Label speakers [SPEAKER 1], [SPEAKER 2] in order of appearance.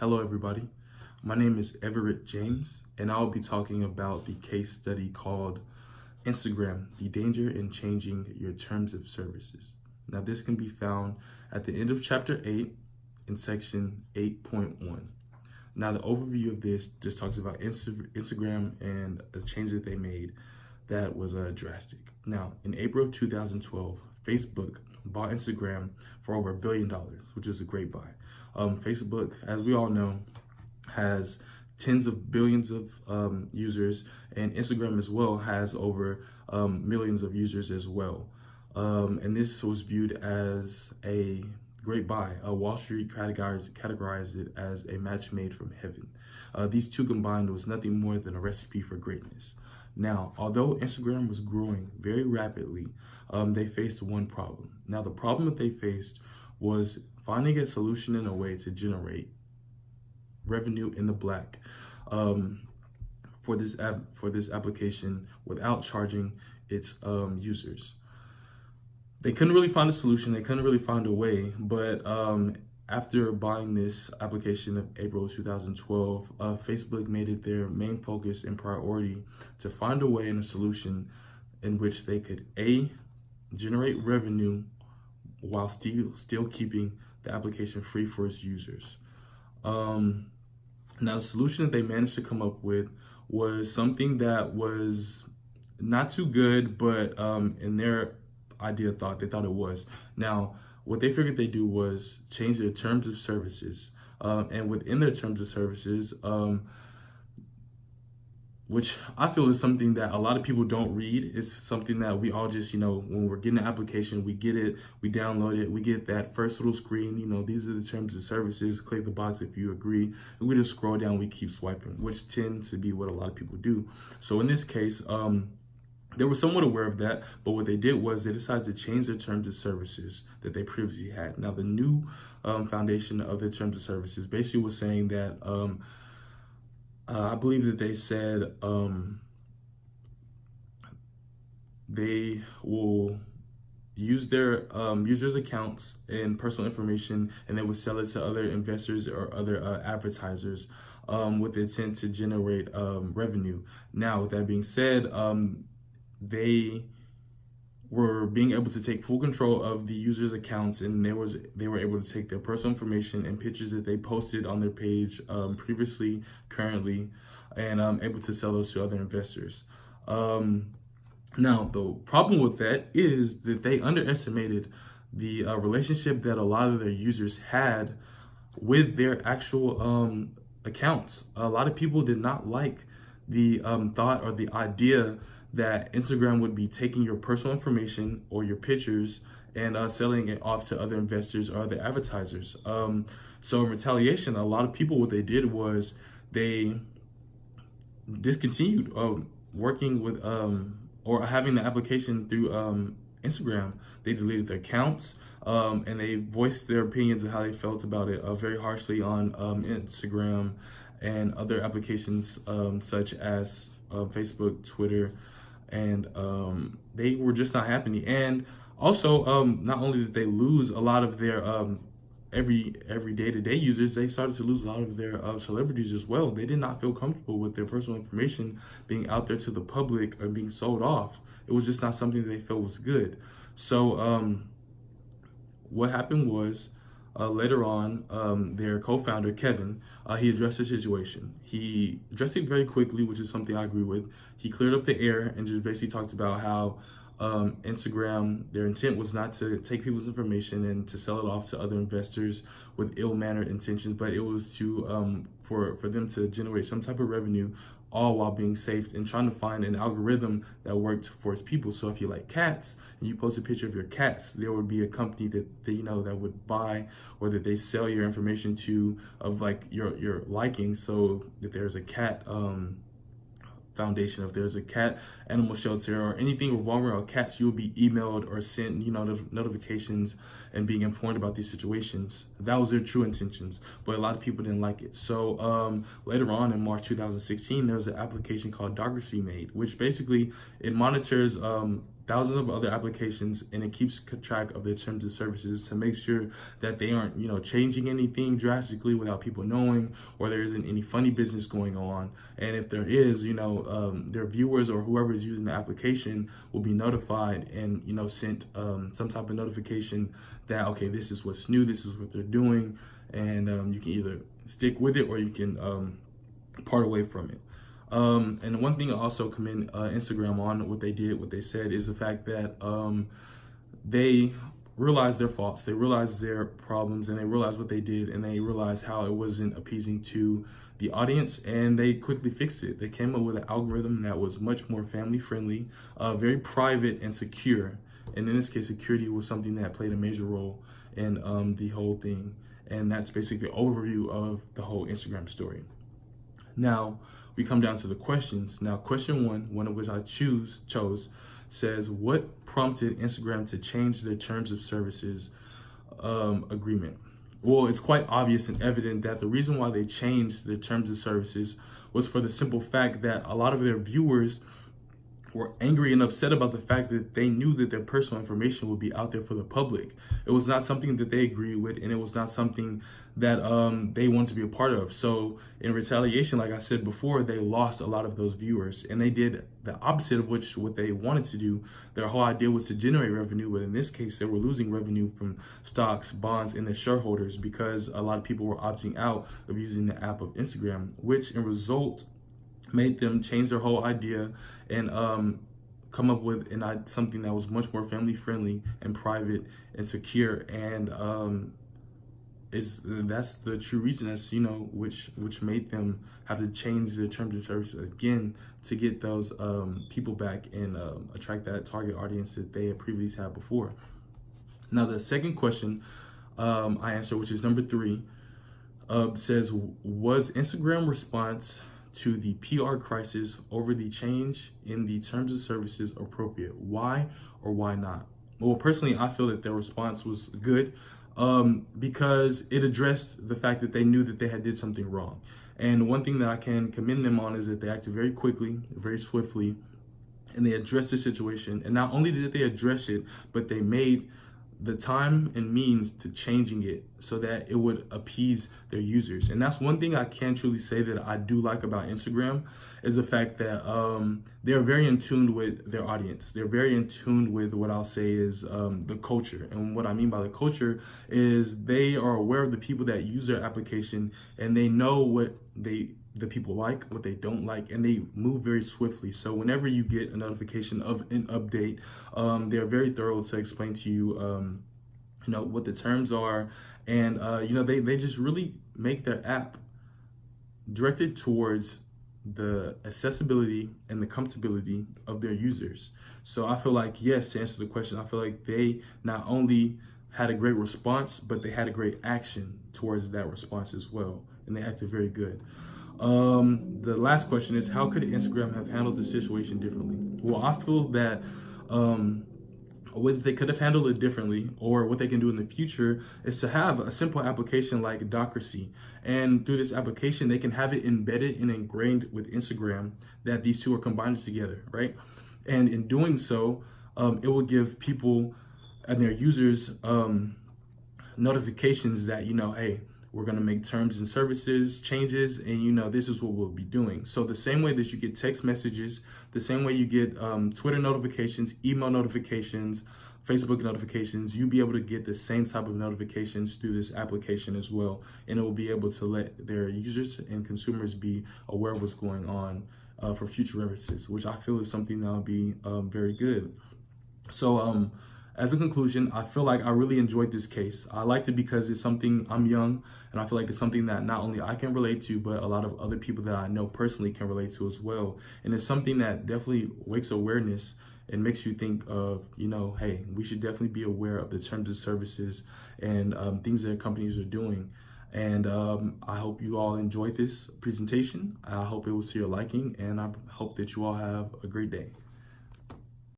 [SPEAKER 1] Hello, everybody. My name is Everett James, and I'll be talking about the case study called Instagram, the danger in changing your terms of services. Now, this can be found at the end of chapter 8 in section 8.1. Now, the overview of this just talks about Instagram and the change that they made that was drastic. Now, in April of 2012, Facebook bought Instagram for over $1 billion, which is a great buy. Facebook, as we all know, has tens of billions of users, and Instagram as well has over millions of users as well. And this was viewed as a great buy. Wall Street categorized it as a match made from heaven. These two combined was nothing more than a recipe for greatness. Now, although Instagram was growing very rapidly, they faced one problem. Now, the problem that they faced was finding a solution and a way to generate revenue in the black for this application without charging its users. They couldn't really find a solution. They couldn't really find a way. But after buying this application of April 2012, Facebook made it their main focus and priority to find a way and a solution in which they could generate revenue while still keeping the application free for its users. Now, the solution that they managed to come up with was something that was not too good, but in their they thought it was. Now, what they figured they'd do was change their terms of services. And within their terms of services, which I feel is something that a lot of people don't read. It's something that we all just, when we're getting an application, we get it, we download it, we get that first little screen, these are the terms of services, click the box if you agree, and we just scroll down, we keep swiping, which tends to be what a lot of people do. So in this case, they were somewhat aware of that, but what they did was they decided to change their terms of services that they previously had. Now, the new foundation of their terms of services basically was saying that I believe that they said they will use their users' accounts and personal information, and they will sell it to other investors or other advertisers with the intent to generate revenue. Now, with that being said, they were being able to take full control of the users' accounts, and they were able to take their personal information and pictures that they posted on their page previously, currently, and able to sell those to other investors. Now, the problem with that is that they underestimated the relationship that a lot of their users had with their actual accounts. A lot of people did not like the thought or the idea that Instagram would be taking your personal information or your pictures and selling it off to other investors or other advertisers. So in retaliation, a lot of people, what they did was they discontinued working with or having the application through Instagram. They deleted their accounts and they voiced their opinions of how they felt about it very harshly on Instagram and other applications such as Facebook, Twitter, and they were just not happy. And also, not only did they lose a lot of their every day-to-day users, they started to lose a lot of their celebrities as well. They did not feel comfortable with their personal information being out there to the public or being sold off. It was just not something that they felt was good. So what happened was, later on, their co-founder, Kevin, he addressed the situation. He addressed it very quickly, which is something I agree with. He cleared up the air and just basically talked about how Instagram, their intent was not to take people's information and to sell it off to other investors with ill-mannered intentions, but it was to for them to generate some type of revenue, all while being safe and trying to find an algorithm that worked for its people. So if you like cats and you post a picture of your cats, there would be a company that that would buy or that they sell your information to of like your liking, so that there's a cat foundation, if there's a cat animal shelter or anything revolving around cats, you will be emailed or sent notifications and being informed about these situations. That was their true intentions, but a lot of people didn't like it. So later on in March 2016, there was an application called Docracy made, which basically it monitors thousands of other applications, and it keeps track of their terms and services to make sure that they aren't, changing anything drastically without people knowing, or there isn't any funny business going on. And if there is, their viewers or whoever is using the application will be notified and, sent some type of notification that, okay, this is what's new, this is what they're doing, and you can either stick with it or you can part away from it. And one thing I also commend Instagram on what they said is the fact that they realized their faults, they realized their problems, and they realized what they did, and they realized how it wasn't appeasing to the audience, and they quickly fixed it. They came up with an algorithm that was much more family friendly, very private and secure. And in this case, security was something that played a major role in the whole thing. And that's basically the overview of the whole Instagram story. Now, we come down to the questions. Now, question one of which I chose, says, what prompted Instagram to change their terms of services agreement? Well, it's quite obvious and evident that the reason why they changed their terms of services was for the simple fact that a lot of their viewers were angry and upset about the fact that they knew that their personal information would be out there for the public. It was not something that they agreed with, and it was not something that they want to be a part of. So in retaliation, like I said before, they lost a lot of those viewers, and they did the opposite of what they wanted to do. Their whole idea was to generate revenue, but in this case, they were losing revenue from stocks, bonds, and their shareholders because a lot of people were opting out of using the app of Instagram, which in result made them change their whole idea and come up with something that was much more family friendly and private and secure. And that's the true reason, that's which made them have to change their terms and services again to get those people back and attract that target audience that they had previously had before. Now, the second question I answered, which is number 3, says, was Instagram response to the PR crisis over the change in the terms of services appropriate? Why or why not? Well, personally, I feel that their response was good because it addressed the fact that they knew that they had did something wrong. And one thing that I can commend them on is that they acted very quickly, very swiftly, and they addressed the situation. And not only did they address it, but they made the time and means to changing it so that it would appease their users. And that's one thing I can truly say that I do like about Instagram, is the fact that they're very in tune with their audience. They're very in tune with what I'll say is the culture. And what I mean by the culture is they are aware of the people that use their application, and they know what the people like, what they don't like, and they move very swiftly. So whenever you get a notification of an update, they're very thorough to explain to you, what the terms are. And, they just really make their app directed towards the accessibility and the comfortability of their users. So I feel like, yes, to answer the question, I feel like they not only had a great response, but they had a great action towards that response as well. And they acted very good. The last question is, how could Instagram have handled the situation differently? Well, I feel that what they could have handled it differently, or what they can do in the future, is to have a simple application like Docracy. And through this application, they can have it embedded and ingrained with Instagram, that these two are combined together, right? And in doing so, it will give people and their users notifications that, hey, we're going to make terms and services changes, and this is what we'll be doing. So the same way that you get text messages, the same way you get Twitter notifications, email notifications, Facebook notifications, you'll be able to get the same type of notifications through this application as well. And it will be able to let their users and consumers be aware of what's going on for future references, which I feel is something that will be very good. So as a conclusion, I feel like I really enjoyed this case. I liked it because it's something, I'm young, and I feel like it's something that not only I can relate to, but a lot of other people that I know personally can relate to as well. And it's something that definitely wakes awareness and makes you think of, hey, we should definitely be aware of the terms of services and things that companies are doing. And I hope you all enjoyed this presentation. I hope it was to your liking, and I hope that you all have a great day.